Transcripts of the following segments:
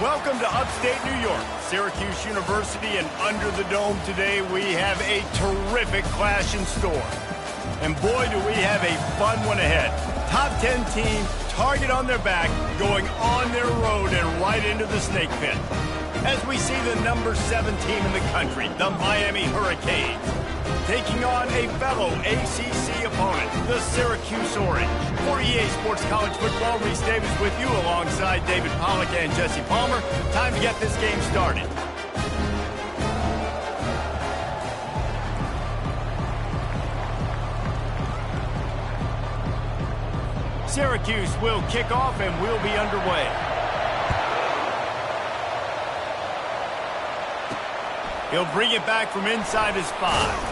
Welcome to upstate New York, Syracuse University, and under the dome today we have a terrific clash in store. And boy, do we have a fun one ahead. Top 10 team, target on their back, going on their road and right into the snake pit. As we see the number 7 team in the country, the Miami Hurricanes, taking on a fellow ACC opponent, the Syracuse Orange. For EA Sports College Football, Reese Davis with you alongside David Pollack and Jesse Palmer. Time to get this game started. Syracuse will kick off and we'll be underway. He'll bring it back from inside his 5.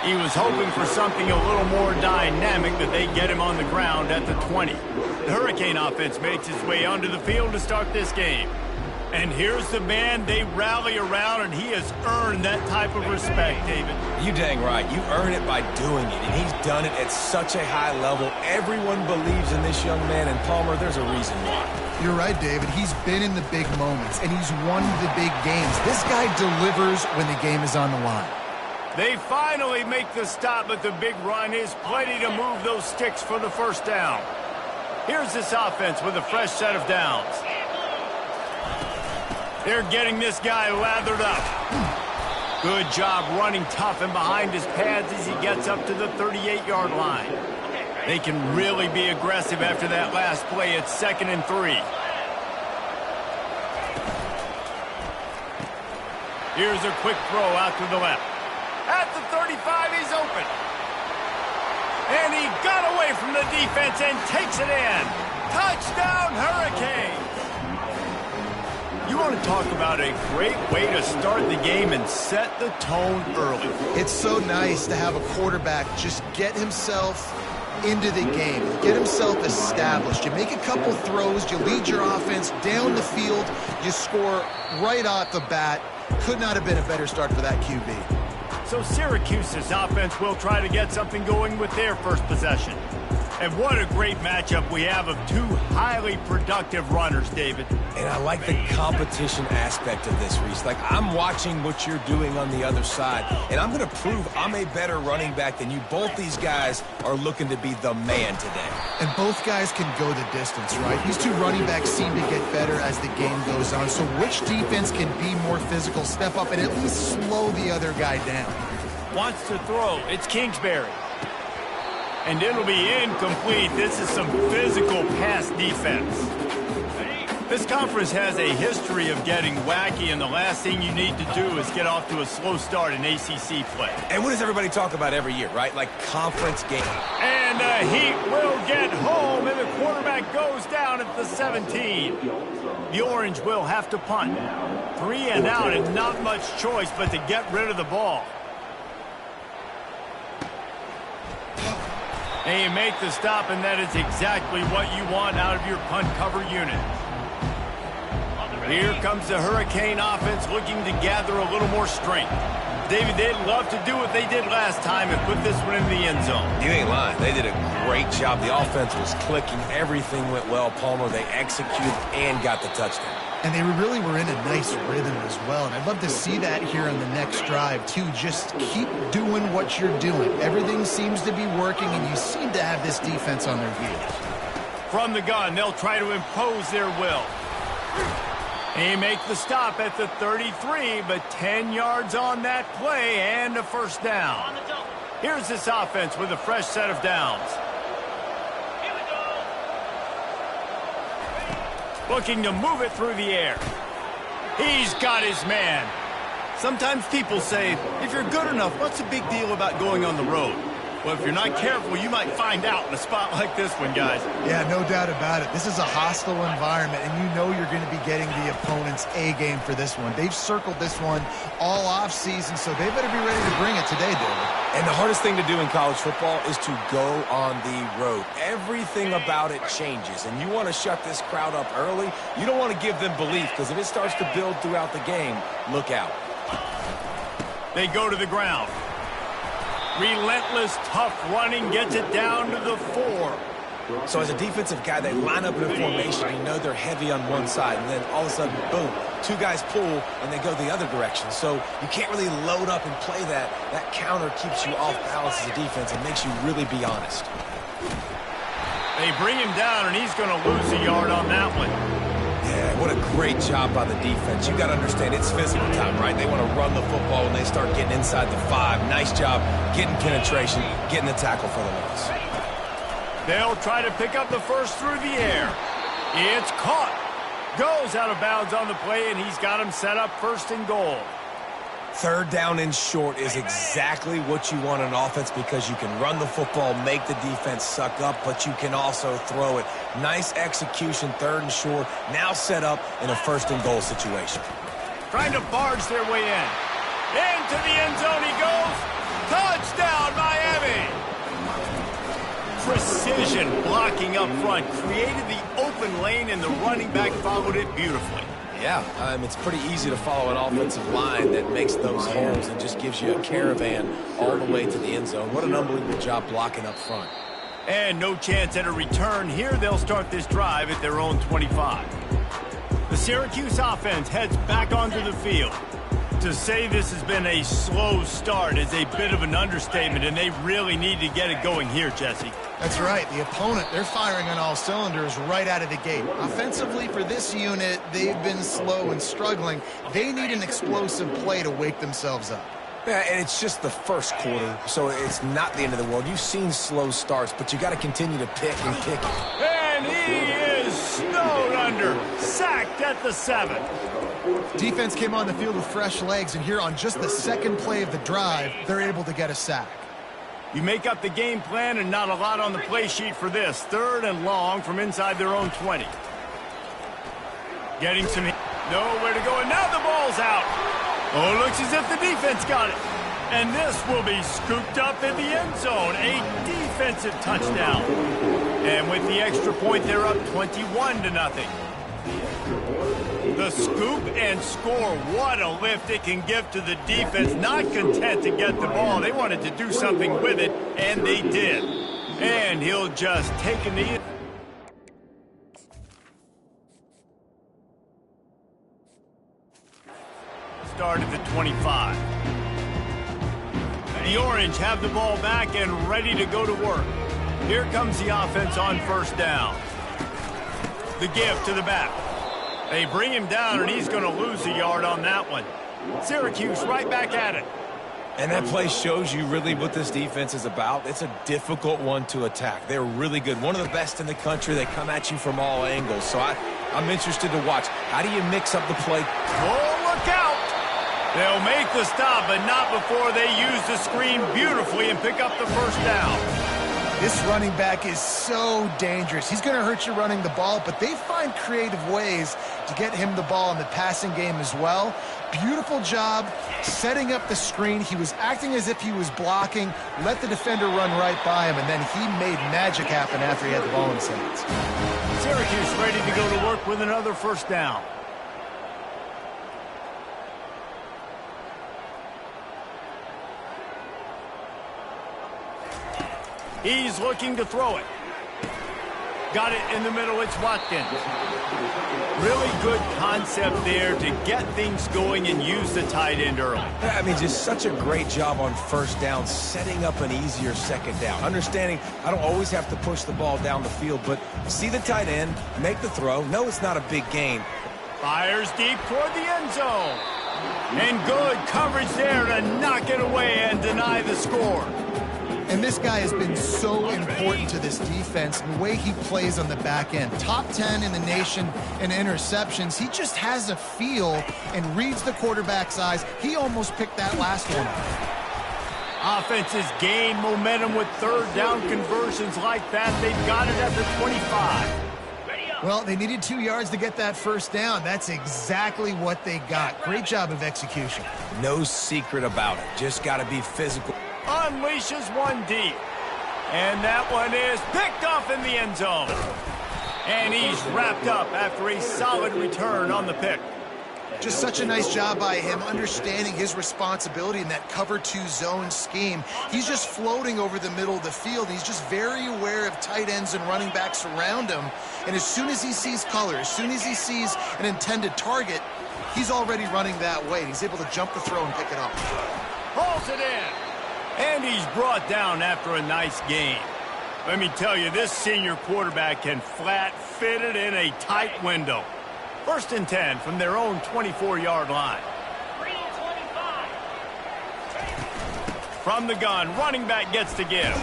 He was hoping for something a little more dynamic, that they get him on the ground at the 20. The Hurricane offense makes its way onto the field to start this game. And here's the man they rally around, and he has earned that type of respect, David. You dang right. You earn it by doing it, and he's done it at such a high level. Everyone believes in this young man, and Palmer, there's a reason why. You're right, David. He's been in the big moments, and he's won the big games. This guy delivers when the game is on the line. They finally make the stop, but the big run is plenty to move those sticks for the first down. Here's this offense with a fresh set of downs. They're getting this guy lathered up. Good job running tough and behind his pads as he gets up to the 38-yard line. They can really be aggressive after that last play. It's 2nd and 3. Here's a quick throw out to the left. At the 35, he's open. And he got away from the defense and takes it in. Touchdown, Hurricanes! You want to talk about a great way to start the game and set the tone early. It's so nice to have a quarterback just get himself into the game, get himself established. You make a couple throws, you lead your offense down the field, you score right off the bat. Could not have been a better start for that QB. So Syracuse's offense will try to get something going with their first possession. And what a great matchup we have of two highly productive runners, David. And I like the competition aspect of this, Reese. Like, I'm watching what you're doing on the other side, and I'm going to prove I'm a better running back than you. Both these guys are looking to be the man today. And both guys can go the distance, right? These two running backs seem to get better as the game goes on. So which defense can be more physical, step up, and at least slow the other guy down? Wants to throw. It's Kingsbury. And it'll be incomplete. This is some physical pass defense. This conference has a history of getting wacky, and the last thing you need to do is get off to a slow start in ACC play. And what does everybody talk about every year, right? Like conference game. And Heat will get home, and the quarterback goes down at the 17. The Orange will have to punt. 3 and out, and not much choice but to get rid of the ball. And you make the stop, and that is exactly what you want out of your punt cover unit. Here comes the Hurricane offense looking to gather a little more strength. David, they'd love to do what they did last time and put this one in the end zone. You ain't lying. They did a great job. The offense was clicking. Everything went well, Palmer. They executed and got the touchdown. And they really were in a nice rhythm as well. And I'd love to see that here on the next drive, too. Just keep doing what you're doing. Everything seems to be working, and you seem to have this defense on their heels. From the gun, they'll try to impose their will. They make the stop at the 33, but 10 yards on that play and a first down. Here's this offense with a fresh set of downs. Looking to move it through the air. He's got his man. Sometimes people say, if you're good enough, what's the big deal about going on the road? Well, if you're not careful, you might find out in a spot like this one, guys. Yeah, no doubt about it. This is a hostile environment, and you know you're going to be getting the opponent's A-game for this one. They've circled this one all offseason, so they better be ready to bring it today, David. And the hardest thing to do in college football is to go on the road. Everything about it changes, and you want to shut this crowd up early. You don't want to give them belief, because if it starts to build throughout the game, look out. They go to the ground. Relentless, tough running gets it down to the 4. So as a defensive guy, they line up in a formation. You know they're heavy on one side, and then all of a sudden, boom, two guys pull, and they go the other direction. So you can't really load up and play that. That counter keeps you off balance as a defense and makes you really be honest. They bring him down, and he's going to lose a yard on that one. Yeah, what a great job by the defense. You got to understand it's physical time, right? They want to run the football when they start getting inside the 5. Nice job getting penetration, getting the tackle for the loss. They'll try to pick up the first through the air. It's caught. Goes out of bounds on the play, and he's got him set up 1st and goal. 3rd down and short is exactly what you want on offense because you can run the football, make the defense suck up, but you can also throw it. Nice execution, 3rd and short, now set up in a 1st and goal situation. Trying to barge their way in. Into the end zone he goes. Touchdown, Miami! Precision blocking up front created the open lane, and the running back followed it beautifully. Yeah, it's pretty easy to follow an offensive line that makes those holes and just gives you a caravan all the way to the end zone. What an unbelievable job blocking up front. And no chance at a return. Here they'll start this drive at their own 25. The Syracuse offense heads back onto the field. To say this has been a slow start is a bit of an understatement, and they really need to get it going here, Jesse. That's right. The opponent, they're firing on all cylinders right out of the gate. Offensively, for this unit, they've been slow and struggling. They need an explosive play to wake themselves up. Yeah, and it's just the first quarter, so it's not the end of the world. You've seen slow starts, but you got to continue to pick and pick it. And he is snowed under, sacked at the 7. Defense came on the field with fresh legs, and here on just the 2nd play of the drive, they're able to get a sack. You make up the game plan, and not a lot on the play sheet for this. 3rd and long from inside their own 20. Getting some... Nowhere to go, and now the ball's out. Oh, it looks as if the defense got it. And this will be scooped up in the end zone. A defensive touchdown. And with the extra point, they're up 21-0. The scoop and score. What a lift it can give to the defense. Not content to get the ball. They wanted to do something with it, and they did. And he'll just take a knee. Start at the 25. The Orange have the ball back and ready to go to work. Here comes the offense on 1st down. The give to the back. They bring him down, and he's going to lose a yard on that one. Syracuse right back at it. And that play shows you really what this defense is about. It's a difficult one to attack. They're really good. One of the best in the country. They come at you from all angles. So I'm interested to watch. How do you mix up the play? Oh, look out! They'll make the stop, but not before they use the screen beautifully and pick up the 1st down. This running back is so dangerous. He's going to hurt you running the ball, but they find creative ways to get him the ball in the passing game as well. Beautiful job setting up the screen. He was acting as if he was blocking, let the defender run right by him, and then he made magic happen after he had the ball in his hands. Syracuse ready to go to work with another 1st down. He's looking to throw it. Got it in the middle. It's Watkins. Really good concept there to get things going and use the tight end early. I mean, just such a great job on 1st down, setting up an easier 2nd down. Understanding I don't always have to push the ball down the field, but see the tight end, make the throw. No, it's not a big gain. Fires deep toward the end zone. And good coverage there to knock it away and deny the score. And this guy has been so important to this defense, the way he plays on the back end. Top 10 in the nation in interceptions. He just has a feel and reads the quarterback's eyes. He almost picked that last one up. Offenses gain momentum with 3rd down conversions like that. They've got it at the 25. Well, they needed 2 yards to get that 1st down. That's exactly what they got. Great job of execution. No secret about it. Just got to be physical. Unleashes one deep. And that one is picked off in the end zone. And he's wrapped up after a solid return on the pick. Just such a nice job by him understanding his responsibility in that cover 2 zone scheme. He's just floating over the middle of the field. He's just very aware of tight ends and running backs around him. And as soon as he sees color, as soon as he sees an intended target, he's already running that way. He's able to jump the throw and pick it up. Pulls it in. And he's brought down after a nice gain. Let me tell you, this senior quarterback can flat fit it in a tight window. 1st and 10 from their own 24-yard line. From the gun, running back gets to give.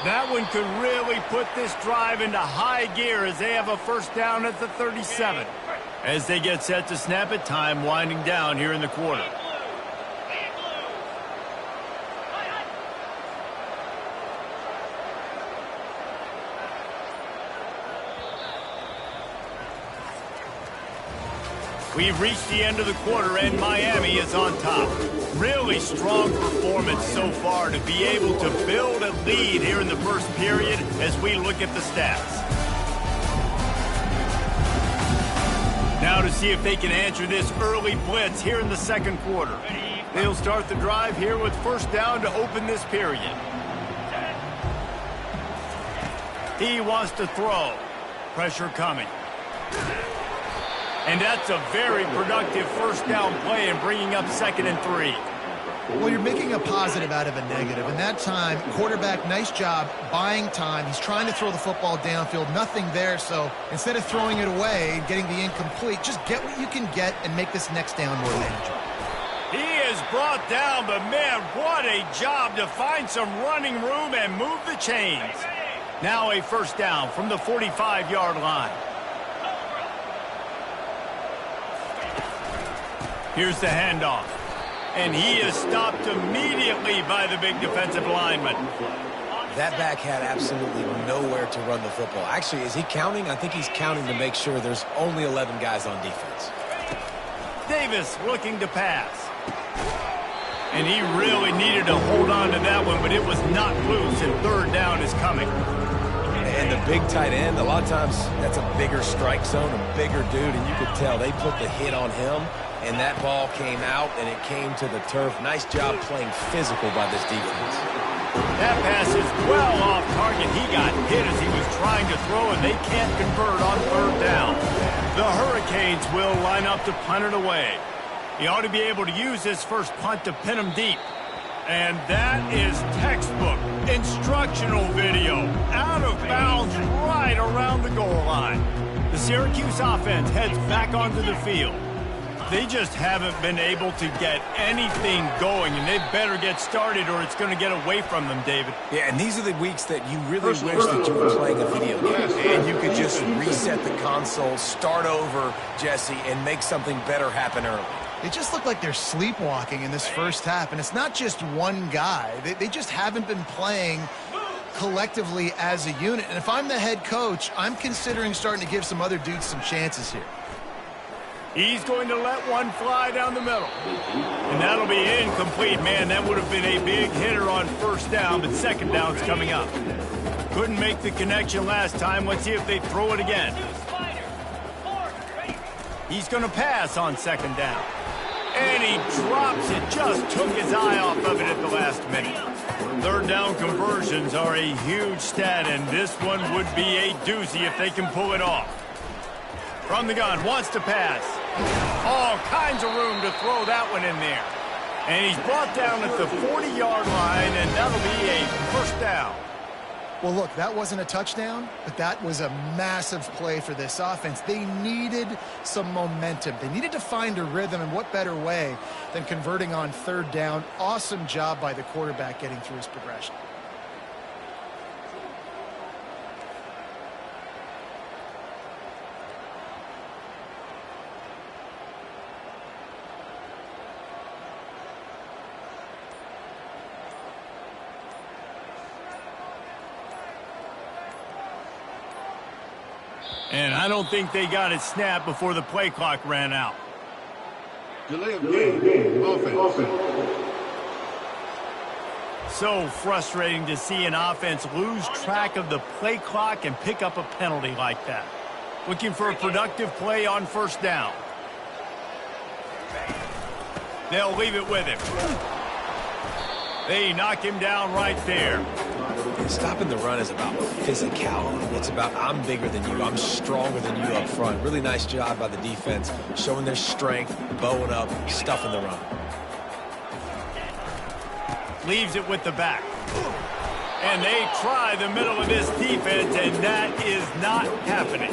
That one could really put this drive into high gear as they have a 1st down at the 37. As they get set to snap it, time winding down here in the quarter. We've reached the end of the quarter, and Miami is on top. Really strong performance so far to be able to build a lead here in the 1st period as we look at the stats. Now to see if they can answer this early blitz here in the 2nd quarter. They'll start the drive here with 1st down to open this period. He wants to throw. Pressure coming. And that's a very productive 1st down play and bringing up 2nd and 3. Well, you're making a positive out of a negative. And that time, quarterback, nice job buying time. He's trying to throw the football downfield. Nothing there. So instead of throwing it away and getting the incomplete, just get what you can get and make this next down more manageable. He is brought down, but man, what a job to find some running room and move the chains. Now a 1st down from the 45-yard line. Here's the handoff. And he is stopped immediately by the big defensive lineman. That back had absolutely nowhere to run the football. Actually, is he counting? I think he's counting to make sure there's only 11 guys on defense. Davis looking to pass. And he really needed to hold on to that one, but it was not loose, and 3rd down is coming. And the big tight end, a lot of times that's a bigger strike zone, a bigger dude, and you could tell they put the hit on him. And that ball came out, and it came to the turf. Nice job playing physical by this defense. That pass is well off target. He got hit as he was trying to throw, and they can't convert on 3rd down. The Hurricanes will line up to punt it away. He ought to be able to use his 1st punt to pin him deep. And that is textbook instructional video. Out of bounds right around the goal line. The Syracuse offense heads back onto the field. They just haven't been able to get anything going, and they better get started or it's going to get away from them, David. Yeah, and these are the weeks that you really wish that you were playing a video game, and you could just reset the console, start over, Jesse, and make something better happen early. It just looked like they're sleepwalking in this 1st half, and it's not just one guy. They just haven't been playing collectively as a unit. And if I'm the head coach, I'm considering starting to give some other dudes some chances here. He's going to let one fly down the middle. And that'll be incomplete. Man, that would have been a big hitter on 1st down, but 2nd down's coming up. Couldn't make the connection last time. Let's see if they throw it again. He's going to pass on 2nd down. And he drops it. Just took his eye off of it at the last minute. 3rd down conversions are a huge stat, and this one would be a doozy if they can pull it off. From the gun, wants to pass. All kinds of room to throw that one in there. And he's brought down at the 40-yard line, and that'll be a 1st down. Well, look, that wasn't a touchdown, but that was a massive play for this offense. They needed some momentum. They needed to find a rhythm, and what better way than converting on 3rd down. Awesome job by the quarterback getting through his progression. And I don't think they got it snapped before the play clock ran out. Delay of game. Offense. So frustrating to see an offense lose track of the play clock and pick up a penalty like that. Looking for a productive play on 1st down. They'll leave it with him. They knock him down right there. Stopping the run is about physicality. It's about I'm bigger than you. I'm stronger than you up front. Really nice job by the defense, showing their strength, bowing up, stuffing the run. Leaves it with the back. And they try the middle of this defense, and that is not happening.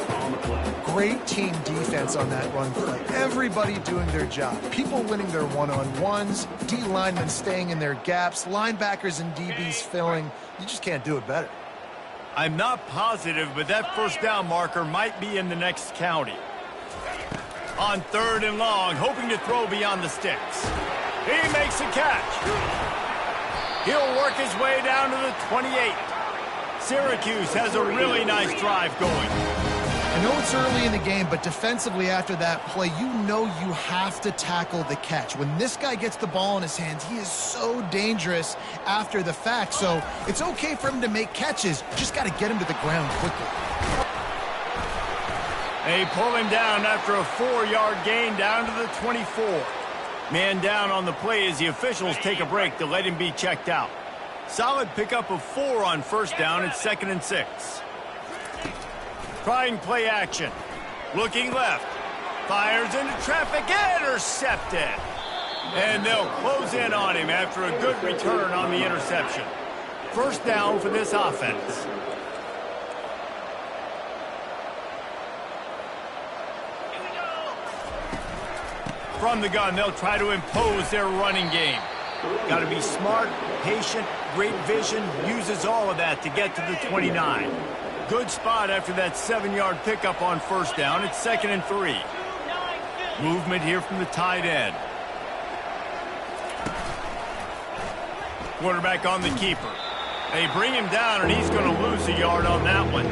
Great team defense on that run play. Everybody doing their job. People winning their one-on-ones, D linemen staying in their gaps, linebackers and DBs filling. You just can't do it better. I'm not positive, but that first down marker might be in the next county. On 3rd and long, hoping to throw beyond the sticks. He makes a catch. He'll work his way down to the 28. Syracuse has a really nice drive going. I know it's early in the game, but defensively after that play, you know you have to tackle the catch. When this guy gets the ball in his hands, he is so dangerous after the fact. So it's okay for him to make catches. Just got to get him to the ground quickly. They pull him down after a 4-yard gain down to the 24. Man down on the play as the officials take a break to let him be checked out. Solid pickup of 4 on first down at 2nd and 6. Trying play action. Looking left. Fires into traffic. Intercepted. And they'll close in on him after a good return on the interception. First down for this offense. From the gun, they'll try to impose their running game. Got to be smart, patient, great vision, uses all of that to get to the 29. Good spot after that 7-yard pickup on first down. It's 2nd and 3. Movement here from the tight end. Quarterback on the keeper. They bring him down, and he's going to lose a yard on that one.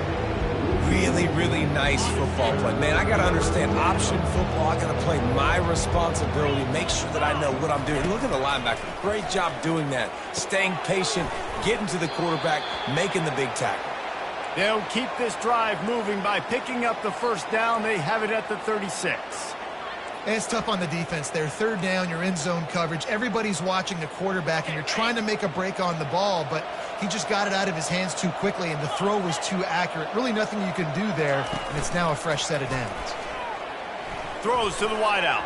Really, really nice football play. Man, I got to understand option football. I got to play my responsibility, make sure that I know what I'm doing. Look at the linebacker. Great job doing that. Staying patient, getting to the quarterback, making the big tackle. They'll keep this drive moving by picking up the first down. They have it at the 36. And it's tough on the defense there. 3rd down, you're in zone coverage. Everybody's watching the quarterback, and you're trying to make a break on the ball, but he just got it out of his hands too quickly, and the throw was too accurate. Really nothing you can do there, and it's now a fresh set of downs. Throws to the wideout.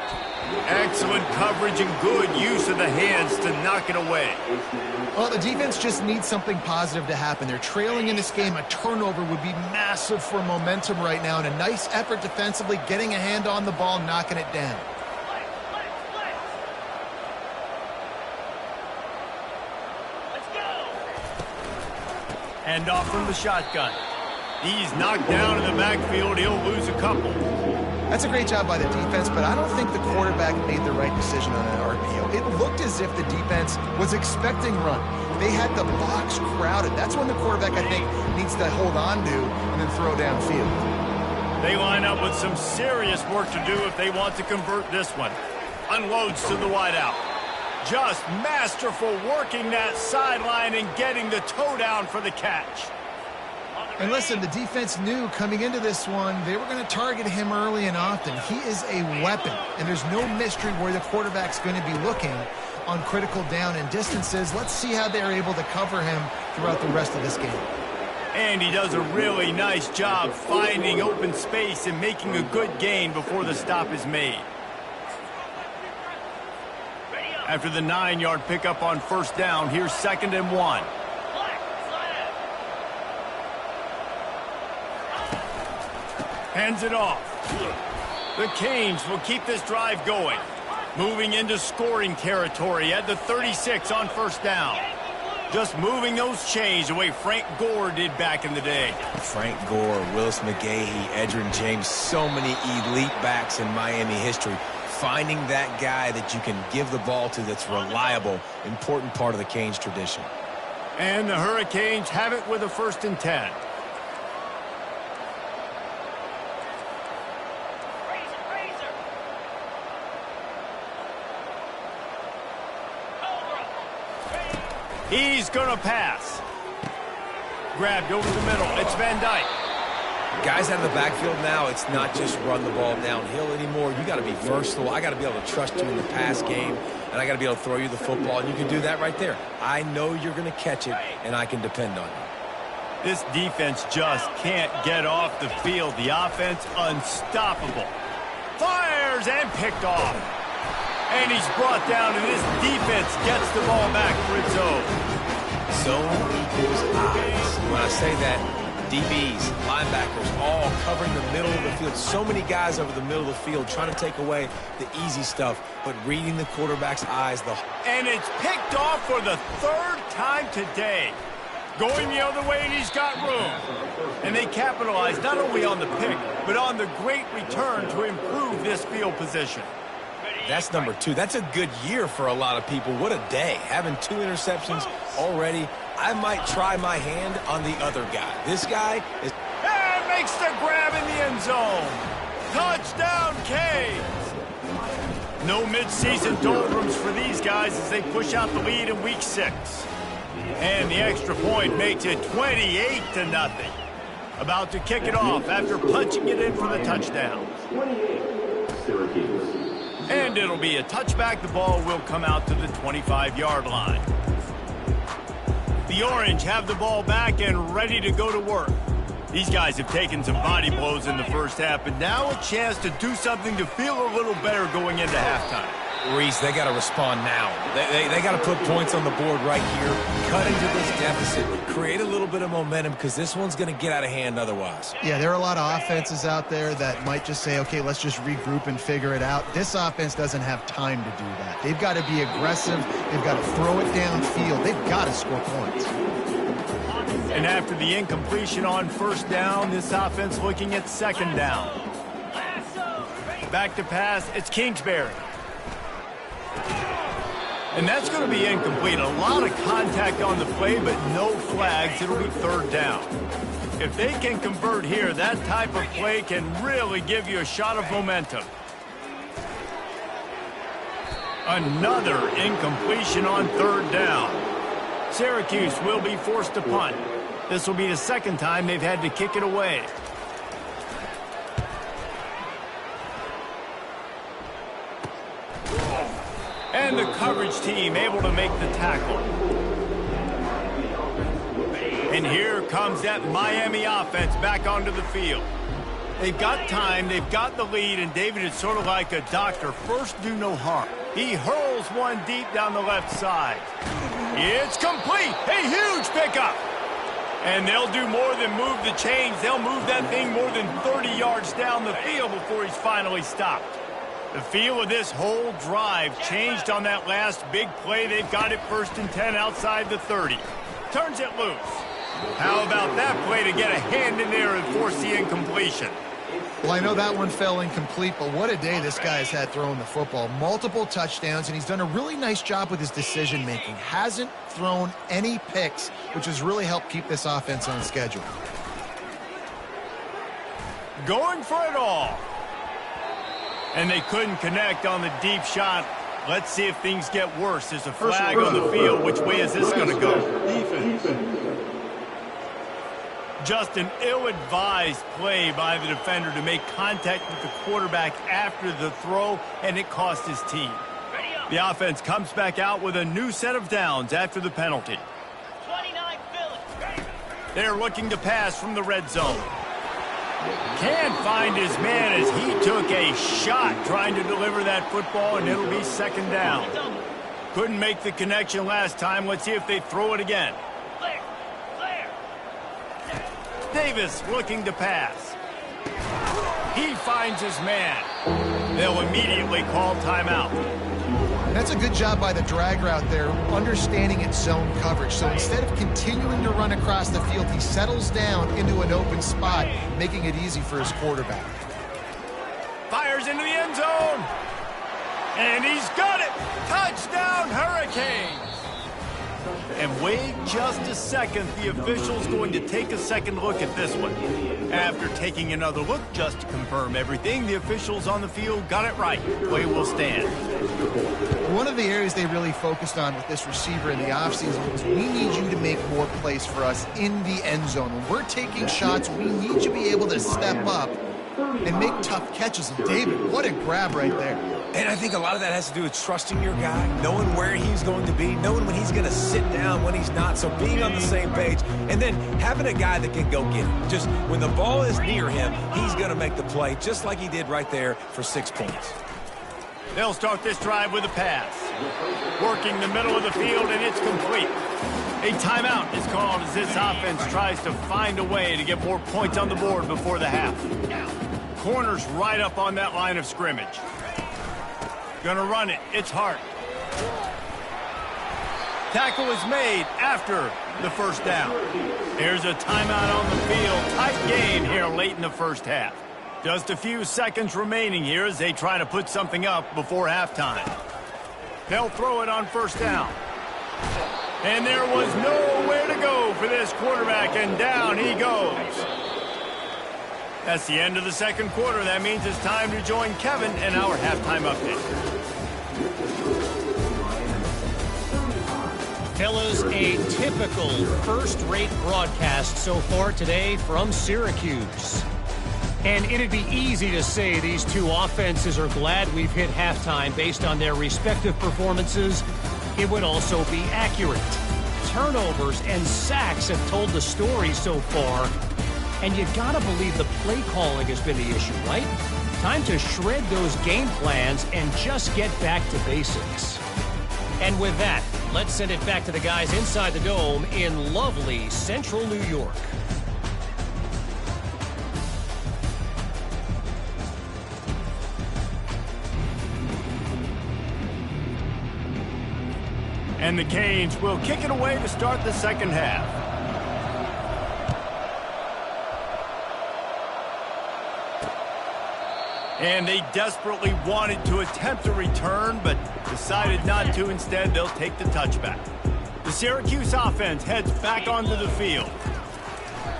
Excellent coverage and good use of the hands to knock it away. Well, the defense just needs something positive to happen. They're trailing in this game. A turnover would be massive for momentum right now, and a nice effort defensively, getting a hand on the ball, knocking it down. Hand off from the shotgun. He's knocked down in the backfield. He'll lose a couple. That's a great job by the defense, but I don't think the quarterback made the right decision on that RPO. It looked as if the defense was expecting run. They had the box crowded. That's when the quarterback, I think, needs to hold on to and then throw downfield. They line up with some serious work to do if they want to convert this one. Unloads to the wideout. Just masterful working that sideline and getting the toe down for the catch. And listen, the defense knew coming into this one, they were going to target him early and often. He is a weapon, and there's no mystery where the quarterback's going to be looking on critical down and distances. Let's see how they're able to cover him throughout the rest of this game. And he does a really nice job finding open space and making a good gain before the stop is made. After the 9-yard pickup on first down, here's 2nd and 1. Hands it off. The Canes will keep this drive going. Moving into scoring territory at the 36 on first down. Just moving those chains the way Frank Gore did back in the day. Frank Gore, Willis McGahee, Edgerrin James, so many elite backs in Miami history. Finding that guy that you can give the ball to that's reliable, important part of the Canes tradition. And the Hurricanes have it with a 1st and 10. He's going to pass. Grabbed over the middle. It's Van Dyke. Guys out of the backfield now, it's not just run the ball downhill anymore. You got to be versatile. I got to be able to trust you in the pass game. and I got to be able to throw you the football, and you can do that right there. I know you're going to catch it, and I can depend on you. This defense just can't get off the field. The offense unstoppable. Fires and picked off. And he's brought down, and this defense gets the ball back for its own. Zone equals eyes. When I say that, DBs, linebackers, all covering the middle of the field. So many guys over the middle of the field trying to take away the easy stuff, but reading the quarterback's eyes. And it's picked off for the third time today. Going the other way, and he's got room. And they capitalize not only on the pick, but on the great return to improve this field position. That's number 2. That's a good year for a lot of people. What a day. Having 2 interceptions already. I might try my hand on the other guy. This guy is... And makes the grab in the end zone. Touchdown, Canes. No midseason doldrums for these guys as they push out the lead in Week 6. And the extra point makes it 28-0. About to kick it off after punching it in for the touchdown. And it'll be a touchback. The ball will come out to the 25-yard line. The Orange have the ball back and ready to go to work. These guys have taken some body blows in the first half, but now a chance to do something to feel a little better going into halftime. Reese, they got to respond now. They got to put points on the board right here, cut into this deficit, create a little bit of momentum because this one's going to get out of hand otherwise. Yeah, there are a lot of offenses out there that might just say, okay, let's just regroup and figure it out. This offense doesn't have time to do that. They've got to be aggressive. They've got to throw it downfield. They've got to score points. And after the incompletion on first down, this offense looking at second down. Back to pass, it's Kingsbury. And that's going to be incomplete. A lot of contact on the play, but no flags. It'll be third down. If they can convert here, that type of play can really give you a shot of momentum. Another incompletion on third down. Syracuse will be forced to punt. This will be the second time they've had to kick it away. And the coverage team able to make the tackle. And here comes that Miami offense back onto the field. They've got time, they've got the lead, and David is sort of like a doctor. First, do no harm. He hurls one deep down the left side. It's complete. A huge pickup. And they'll do more than move the chains. They'll move that thing more than 30 yards down the field before he's finally stopped. The feel of this whole drive changed on that last big play. They've got it 1st and 10 outside the 30. Turns it loose. How about that play to get a hand in there and force the incompletion? Well, I know that one fell incomplete, but what a day this guy has had throwing the football. Multiple touchdowns, and he's done a really nice job with his decision-making. Hasn't thrown any picks, which has really helped keep this offense on schedule. Going for it all. And they couldn't connect on the deep shot. Let's see if things get worse. There's a flag on the field. Which way is this going to go? Just an ill-advised play by the defender to make contact with the quarterback after the throw, and it cost his team. The offense comes back out with a new set of downs after the penalty. They're looking to pass from the red zone. Can't find his man as he took a shot trying to deliver that football, and it'll be second down. Couldn't make the connection last time. Let's see if they throw it again. Davis looking to pass. He finds his man. They'll immediately call timeout. That's a good job by the drag route there, understanding its zone coverage. So instead of continuing to run across the field, he settles down into an open spot, making it easy for his quarterback. Fires into the end zone. And he's got it. Touchdown, Hurricanes. And wait just a second. The official's going to take a second look at this one. After taking another look just to confirm everything, the officials on the field got it right. Play will stand. One of the areas they really focused on with this receiver in the offseason was we need you to make more plays for us in the end zone. When we're taking shots, we need you to be able to step up and make tough catches. And David, what a grab right there. And I think a lot of that has to do with trusting your guy, knowing where he's going to be, knowing when he's going to sit down, when he's not. So being on the same page, and then having a guy that can go get it. Just when the ball is near him, he's going to make the play, just like he did right there for 6 points. They'll start this drive with a pass. Working the middle of the field, and it's complete. A timeout is called as this offense tries to find a way to get more points on the board before the half. Corner's right up on that line of scrimmage. Gonna run it. It's Hart. Tackle is made after the first down. Here's a timeout on the field. Tight game here late in the first half. Just a few seconds remaining here as they try to put something up before halftime. They'll throw it on first down. And there was nowhere to go for this quarterback, and down he goes. That's the end of the second quarter. That means it's time to join Kevin and our halftime update. Fellas, a typical first-rate broadcast so far today from Syracuse. And it'd be easy to say these two offenses are glad we've hit halftime based on their respective performances. It would also be accurate. Turnovers and sacks have told the story so far. And you gotta believe the play calling has been the issue, right? Time to shred those game plans and just get back to basics. And with that, let's send it back to the guys inside the Dome in lovely Central New York. And the Canes will kick it away to start the second half. And they desperately wanted to attempt a return, but decided not to. Instead, they'll take the touchback. The Syracuse offense heads back onto the field.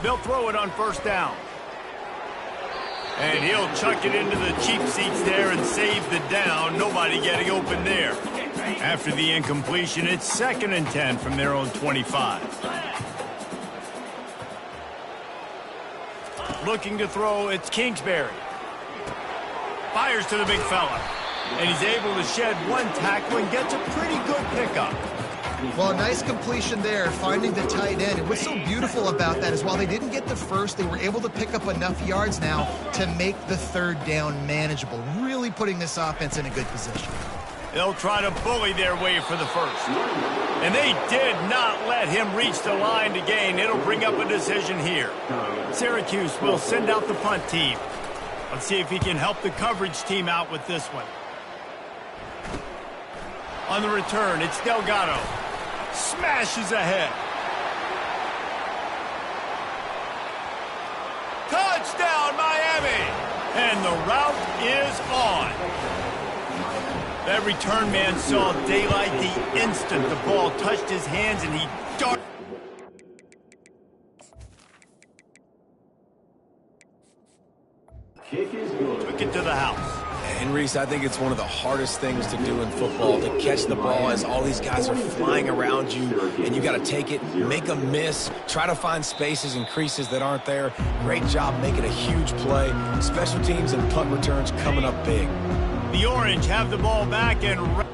They'll throw it on first down. And he'll chuck it into the cheap seats there and save the down. Nobody getting open there. After the incompletion, it's 2nd and 10 from their own 25. Looking to throw, it's Kingsbury. Fires to the big fella. And he's able to shed one tackle and gets a pretty good pickup. Well, a nice completion there, finding the tight end. And what's so beautiful about that is while they didn't get the first, they were able to pick up enough yards now to make the third down manageable, really putting this offense in a good position. They'll try to bully their way for the first. And they did not let him reach the line to gain. It'll bring up a decision here. Syracuse will send out the punt team. Let's see if he can help the coverage team out with this one. On the return, it's Delgado. Smashes ahead. Touchdown, Miami! And the route is on. That return man saw daylight the instant the ball touched his hands, and he darted. Took it to the house. And Reese, I think it's one of the hardest things to do in football, to catch the ball as all these guys are flying around you, and you got to take it, make a miss, try to find spaces and creases that aren't there. Great job making a huge play. Special teams and punt returns coming up big. The Orange have the ball back and...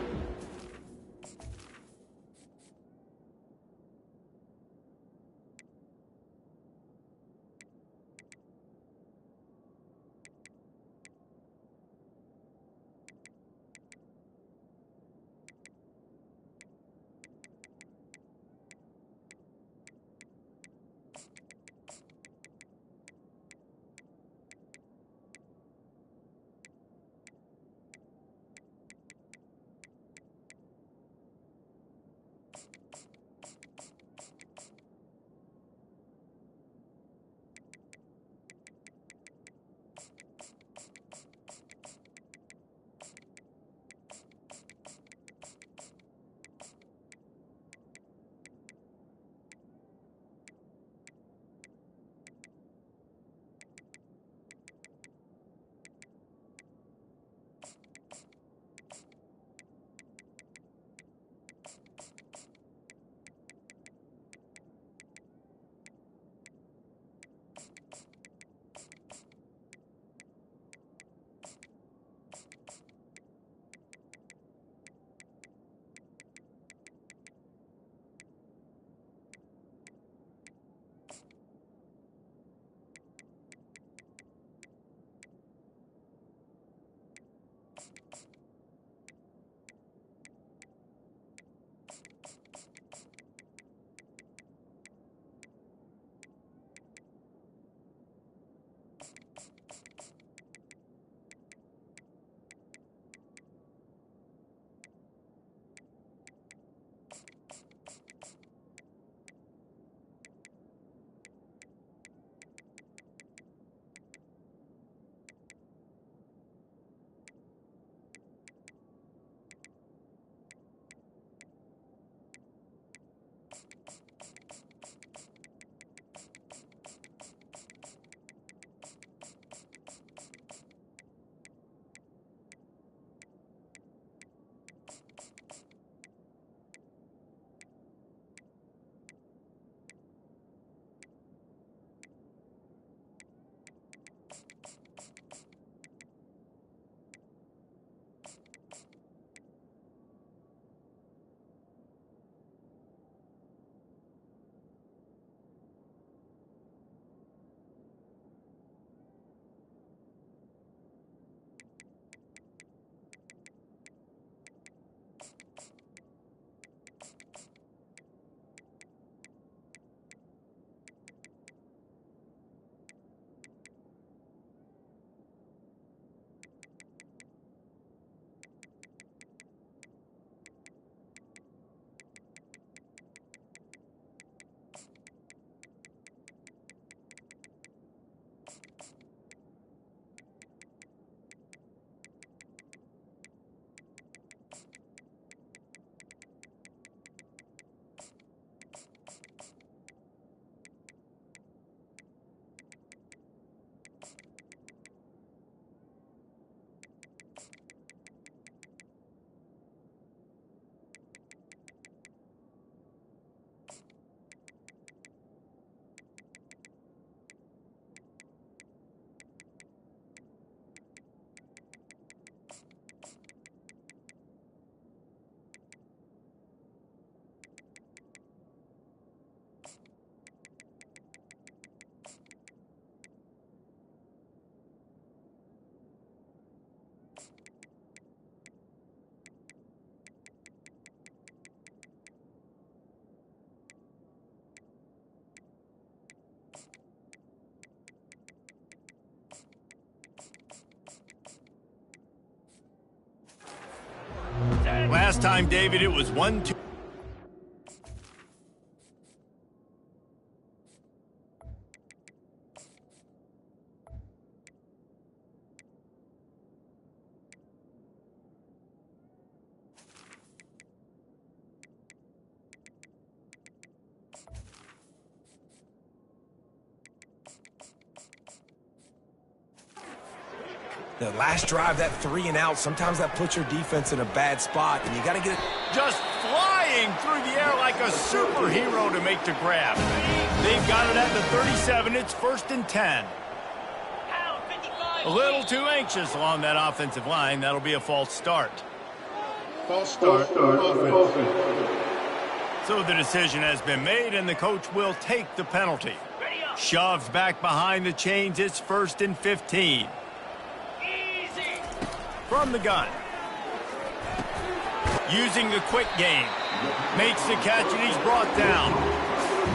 Last time, David, it was 1-2. The last drive, that 3 and out, sometimes that puts your defense in a bad spot, and you got to get it. Just flying through the air like a superhero to make the grab. They've got it at the 37. It's 1st and 10. A little too anxious along that offensive line. That'll be a false start. False start. Offense. So the decision has been made, and the coach will take the penalty. Shoved back behind the chains. It's 1st and 15. From the gun. Using the quick game. Makes the catch, and he's brought down.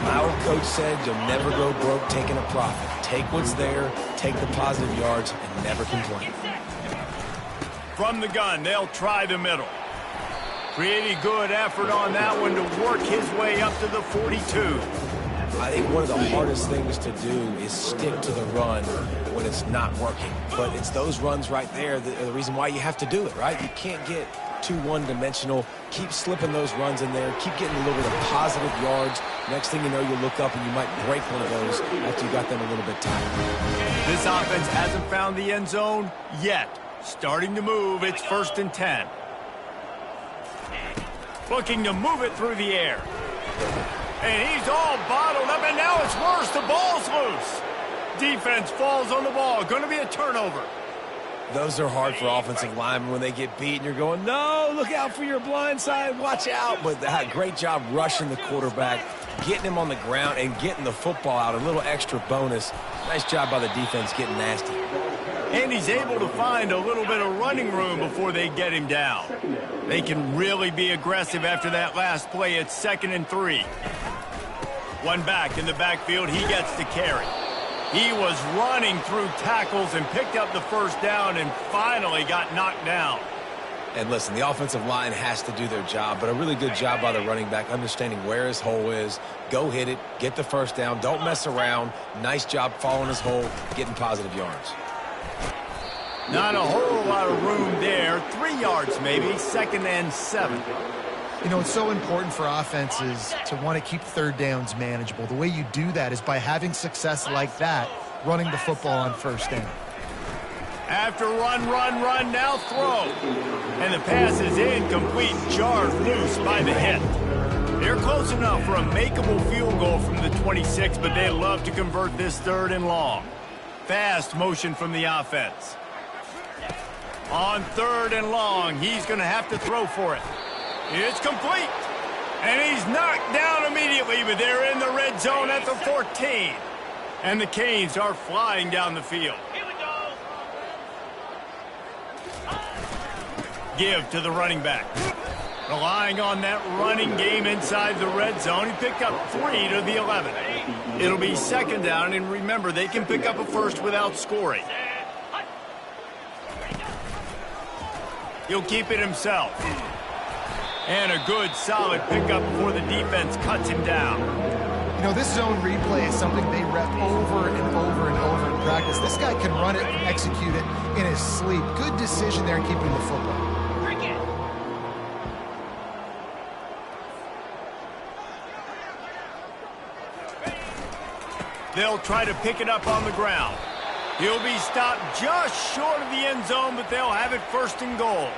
My old coach said you'll never go broke taking a profit. Take what's there, take the positive yards, and never complain. From the gun, they'll try the middle. Pretty good effort on that one to work his way up to the 42. I think one of the hardest things to do is stick to the run when it's not working. But it's those runs right there that are the reason why you have to do it, right? You can't get too one-dimensional. Keep slipping those runs in there. Keep getting a little bit of positive yards. Next thing you know, you look up and you might break one of those after you got them a little bit tight. This offense hasn't found the end zone yet. Starting to move. It's 1st and 10. Looking to move it through the air. And he's all bottled up, and now it's worse. The ball's loose. Defense falls on the ball. Going to be a turnover. Those are hard for offensive linemen when they get beat, and you're going, no, look out for your blind side, watch out. But great job rushing the quarterback, getting him on the ground, and getting the football out. A little extra bonus. Nice job by the defense getting nasty. And he's able to find a little bit of running room before they get him down. They can really be aggressive after that last play. It's 2nd and 3. One back in the backfield. He gets to carry. He was running through tackles and picked up the first down and finally got knocked down. And listen, the offensive line has to do their job, but a really good job by the running back understanding where his hole is. Go hit it, get the first down, don't mess around. Nice job following his hole, getting positive yards. Not a whole lot of room there. 3 yards maybe, 2nd and 7. You know, it's so important for offenses to want to keep third downs manageable. The way you do that is by having success like that, running the football on first down. After run, now throw. And the pass is incomplete, jarred loose by the hit. They're close enough for a makeable field goal from the 26, but they'd love to convert this 3rd and long. Fast motion from the offense. On 3rd and long, he's going to have to throw for it. It's complete. And he's knocked down immediately, but they're in the red zone at the 14. And the Canes are flying down the field. Give to the running back. Relying on that running game inside the red zone. He picked up 3 to the 11. It'll be 2nd down, and remember, they can pick up a first without scoring. He'll keep it himself. And a good, solid pickup before the defense cuts him down. You know, this zone replay is something they rep over and over and over in practice. This guy can run it and execute it in his sleep. Good decision there keeping the football. They'll try to pick it up on the ground. He'll be stopped just short of the end zone, but they'll have it 1st and goal.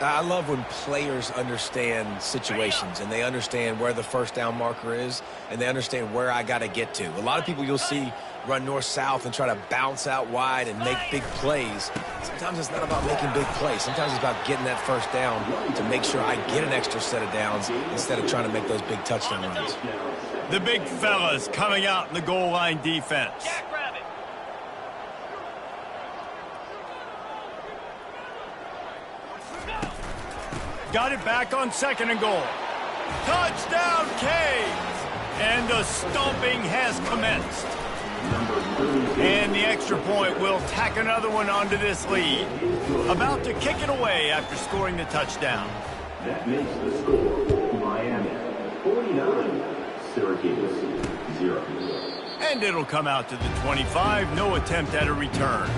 I love when players understand situations and they understand where the first down marker is and they understand where I got to get to. A lot of people you'll see run north-south and try to bounce out wide and make big plays. Sometimes it's not about making big plays. Sometimes it's about getting that first down to make sure I get an extra set of downs instead of trying to make those big touchdown runs. The big fellas coming out in the goal line defense. Got it back on 2nd and goal. Touchdown, Canes! And the stomping has commenced. And the extra point will tack another one onto this lead. About to kick it away after scoring the touchdown. That makes the score Miami 49, Syracuse 0. And it'll come out to the 25. No attempt at a return.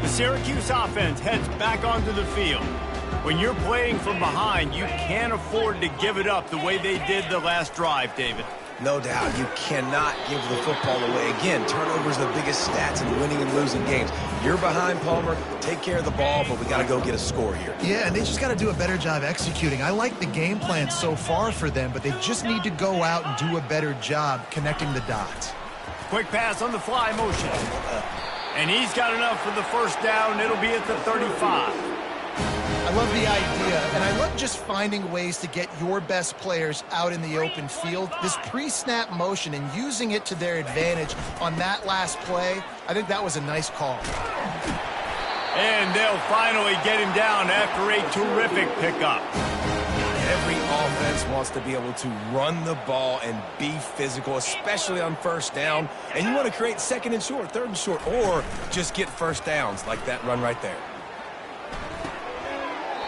The Syracuse offense heads back onto the field. When you're playing from behind, you can't afford to give it up the way they did the last drive, David. No doubt, you cannot give the football away. Again, turnovers are the biggest stats in winning and losing games. You're behind, Palmer. Take care of the ball, but we got to go get a score here. Yeah, and they just got to do a better job executing. I like the game plan so far for them, but they just need to go out and do a better job connecting the dots. Quick pass on the fly motion. And he's got enough for the first down. It'll be at the 35. I love the idea, and I love just finding ways to get your best players out in the open field. This pre-snap motion and using it to their advantage on that last play, I think that was a nice call. And they'll finally get him down after a terrific pickup. Every offense wants to be able to run the ball and be physical, especially on first down. And you want to create 2nd and short, 3rd and short, or just get first downs like that run right there.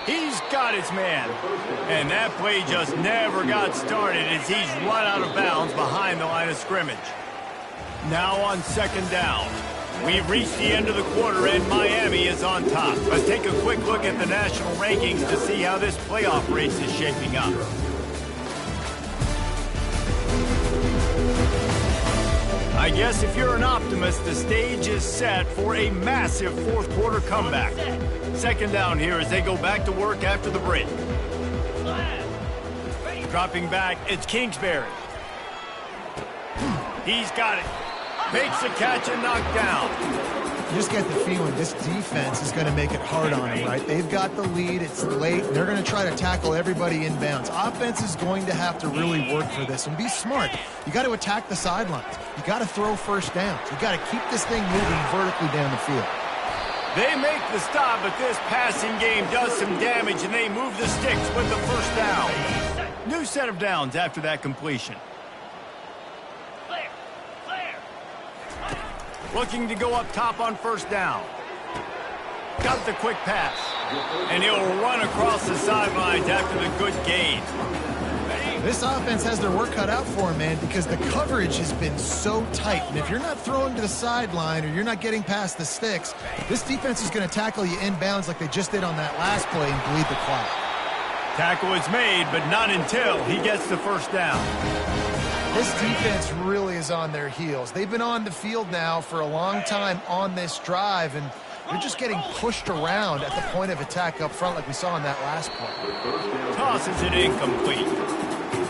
He's got his man. And that play just never got started as he's run out of bounds behind the line of scrimmage. Now on 2nd down. We've reached the end of the quarter and Miami is on top. Let's take a quick look at the national rankings to see how this playoff race is shaping up. I guess if you're an optimist, the stage is set for a massive 4th quarter comeback. 2nd down here as they go back to work after the break. Dropping back, it's Kingsbury. He's got it. Makes the catch and knocked down. You just get the feeling this defense is going to make it hard on them, right? They've got the lead. It's late. They're going to try to tackle everybody inbounds. Offense is going to have to really work for this and be smart. You got to attack the sidelines. You got to throw first downs. You got to keep this thing moving vertically down the field. They make the stop, but this passing game does some damage, and they move the sticks with the first down. New set of downs after that completion. Looking to go up top on first down. Got the quick pass. And he'll run across the sidelines after the good gain. This offense has their work cut out for them, man, because the coverage has been so tight. And if you're not throwing to the sideline or you're not getting past the sticks, this defense is going to tackle you inbounds like they just did on that last play and bleed the clock. Tackle is made, but not until he gets the first down. This defense really is on their heels. They've been on the field now for a long time on this drive, and they're just getting pushed around at the point of attack up front like we saw in that last play. Tosses it incomplete.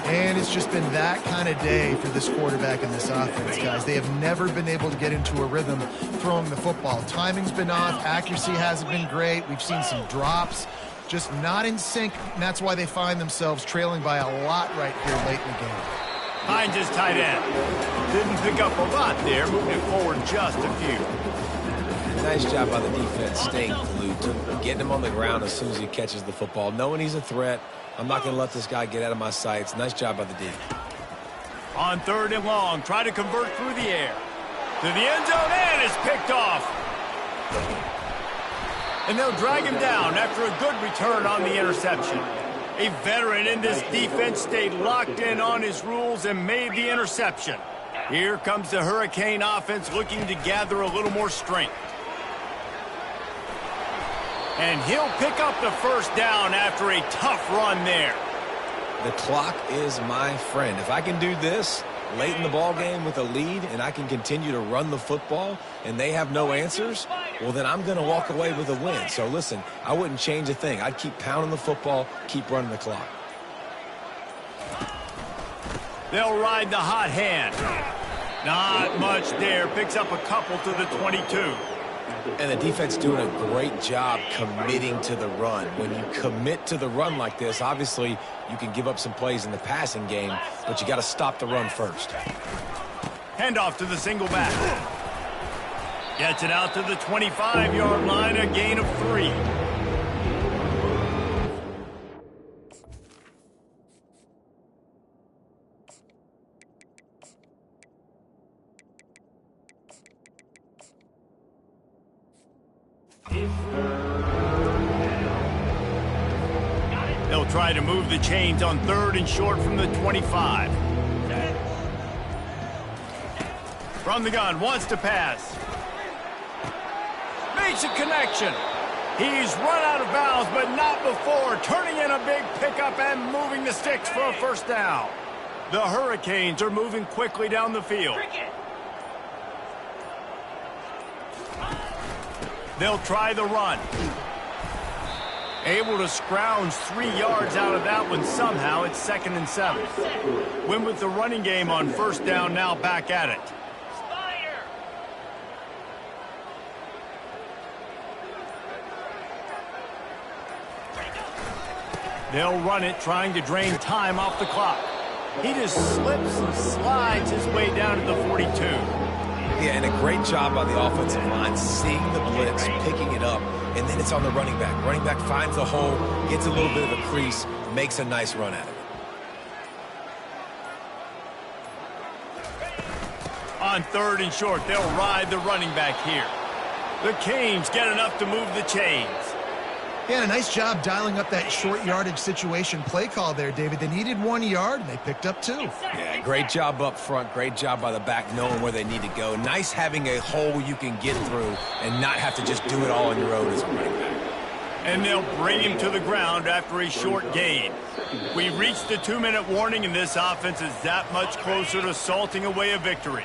And it's just been that kind of day for this quarterback and this offense, guys. They have never been able to get into a rhythm throwing the football. Timing's been off. Accuracy hasn't been great. We've seen some drops. Just not in sync, and that's why they find themselves trailing by a lot right here late in the game. Hines is tight end. Didn't pick up a lot there, moving forward just a few. Nice job by the defense staying glued to him, getting him on the ground as soon as he catches the football, knowing he's a threat. I'm not going to let this guy get out of my sights. Nice job by the D. On third and long, try to convert through the air. To the end zone, and is picked off. And they'll drag him down after a good return on the interception. A veteran in this defense stayed locked in on his rules and made the interception. Here comes the Hurricane offense looking to gather a little more strength. And he'll pick up the first down after a tough run there. The clock is my friend. If I can do this late in the ball game with a lead and I can continue to run the football and they have no answers, well, then I'm going to walk away with a win. So, listen, I wouldn't change a thing. I'd keep pounding the football, keep running the clock. They'll ride the hot hand. Not much there. Picks up a couple to the 22. And the defense doing a great job committing to the run. When you commit to the run like this, obviously you can give up some plays in the passing game, but you got to stop the run first. Handoff to the single back. Gets it out to the 25-yard line, a gain of 3. They'll try to move the chains on third and short from the 25. From the gun, wants to pass. Makes a connection. He's run out of bounds, but not before. Turning in a big pickup and moving the sticks for a first down. The Hurricanes are moving quickly down the field. They'll try the run. Able to scrounge 3 yards out of that one somehow. It's 2nd and 7. Win with the running game on first down, now back at it. They'll run it, trying to drain time off the clock. He just slips and slides his way down to the 42. Yeah, and a great job by the offensive line, seeing the blitz, picking it up, and then it's on the running back. Running back finds the hole, gets a little bit of a crease, makes a nice run at it. On third and short, they'll ride the running back here. The Canes get enough to move the chains. Yeah, a nice job dialing up that short yardage situation play call there, David. They needed 1 yard, and they picked up 2. Yeah, great job up front. Great job by the back knowing where they need to go. Nice having a hole you can get through and not have to just do it all on your own as a running back. And they'll bring him to the ground after a short gain. We've reached the 2-minute warning, and this offense is that much closer to salting away a victory.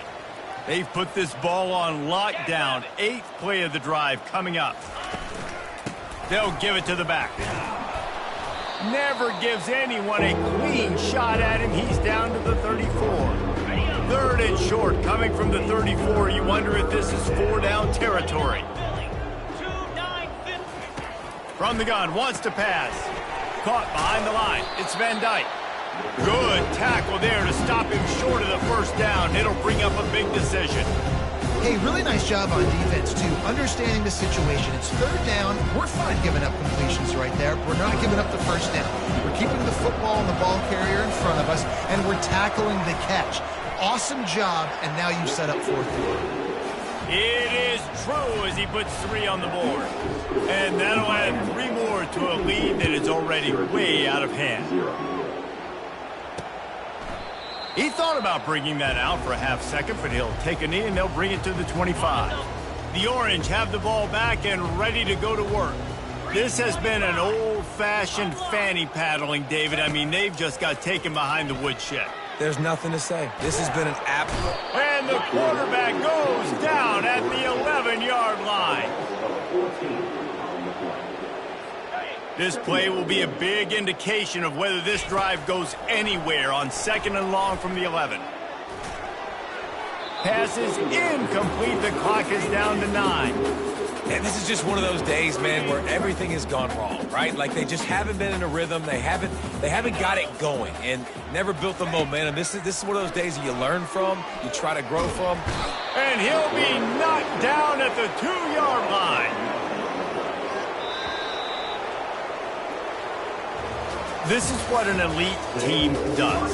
They've put this ball on lockdown. 8th play of the drive coming up. They'll give it to the back. Never gives anyone a clean shot at him. He's down to the 34. Third and short coming from the 34. You wonder if this is 4-down territory. From the gun, wants to pass. Caught behind the line. It's Van Dyke. Good tackle there to stop him short of the first down. It'll bring up a big decision. Hey, really nice job on defense, too, understanding the situation. It's third down. We're fine giving up completions right there. We're not giving up the first down. We're keeping the football and the ball carrier in front of us, and we're tackling the catch. Awesome job, and now you set up fourth down. It is true as he puts 3 on the board. And that'll add 3 more to a lead that is already way out of hand. He thought about bringing that out for a half second, but he'll take a knee and they'll bring it to the 25. The Orange have the ball back and ready to go to work. This has been an old-fashioned fanny paddling, David. I mean, they've just got taken behind the woodshed. There's nothing to say. This has been an app. And the quarterback goes down at the 11-yard line. This play will be a big indication of whether this drive goes anywhere on 2nd and long from the 11. Pass is incomplete. The clock is down to 9. And this is just one of those days, man, where everything has gone wrong, right? Like they just haven't been in a rhythm. They haven't got it going and never built the momentum. This is one of those days that you learn from, you try to grow from. And he'll be knocked down at the 2-yard line. This is what an elite team does.